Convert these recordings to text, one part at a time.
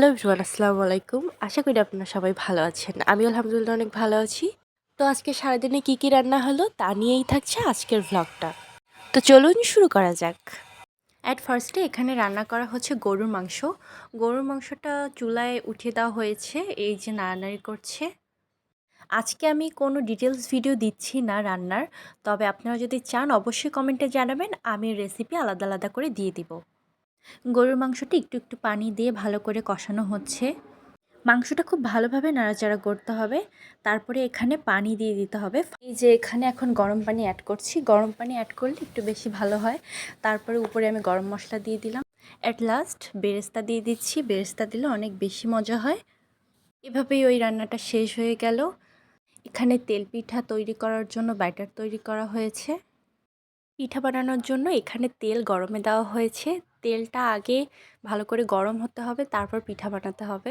Hello everyone, আসসালামু আলাইকুম। আশা করি আপনারা সবাই ভালো আছেন। আমি আলহামদুলিল্লাহ অনেক ভালো আছি। তো আজকে সারাদিনে কী রান্না হলো তা নিয়েই থাকছে আজকের ভ্লগটা। তো চলুন শুরু করা যাক। অ্যাট ফার্স্টে এখানে রান্না করা হচ্ছে গরুর মাংস। গরুর মাংসটা চুলায় উঠিয়ে দেওয়া হয়েছে, এই যে নাড়ানাড়ি করছে। আজকে আমি কোনো ডিটেলস ভিডিও দিচ্ছি না রান্নার, তবে আপনারা যদি চান অবশ্যই কমেন্টে জানাবেন, আমি রেসিপি আলাদা আলাদা করে দিয়ে দিব। গরুর মাংসটি একটু একটু পানি দিয়ে ভালো করে কষানো হচ্ছে। মাংসটা খুব ভালোভাবে নাড়াচাড়া করতে হবে। তারপরে এখানে পানি দিয়ে দিতে হবে। এই যে এখানে এখন গরম পানি অ্যাড করছি। গরম পানি অ্যাড করলে একটু বেশি ভালো হয়। তারপরে উপরে আমি গরম মশলা দিয়ে দিলাম। অ্যাট লাস্ট বেরেস্তা দিয়ে দিচ্ছি। বেরেস্তা দিলে অনেক বেশি মজা হয়। এভাবেই ওই রান্নাটা শেষ হয়ে গেল। এখানে তেল পিঠা তৈরি করার জন্য ব্যাটার তৈরি করা হয়েছে। পিঠা বানানোর জন্য এখানে তেল গরমে দেওয়া হয়েছে। তেলটা আগে ভালো করে গরম হতে হবে, তারপর পিঠা বানাতে হবে।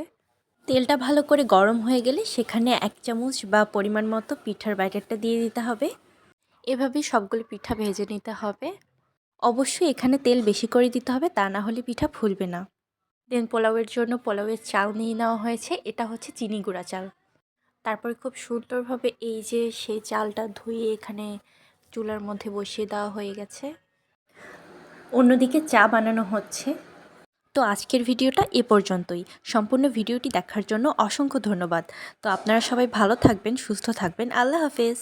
তেলটা ভালো করে গরম হয়ে গেলে সেখানে 1 চামচ বা পরিমাণ মতো পিঠার ব্যাটারটা দিয়ে দিতে হবে। এভাবেই সবগুলো পিঠা ভেজে নিতে হবে। অবশ্যই এখানে তেল বেশি করে দিতে হবে, তা না হলে পিঠা ফুলবে না। দেন পোলাওয়ের জন্য পোলাওয়ের চাল নিয়ে নেওয়া হয়েছে। এটা হচ্ছে চিনি গুঁড়া চাল। তারপরে খুব সুন্দরভাবে এই যে সেই চালটা ধুয়ে এখানে চুলার মধ্যে বসিয়ে দেওয়া হয়ে গেছে। অন্যদিকে চা বানানো হচ্ছে। তো আজকের ভিডিওটা এ পর্যন্তই। সম্পূর্ণ ভিডিওটি দেখার জন্য অসংখ্য ধন্যবাদ। তো আপনারা সবাই ভালো থাকবেন, সুস্থ থাকবেন। আল্লাহ হাফেজ।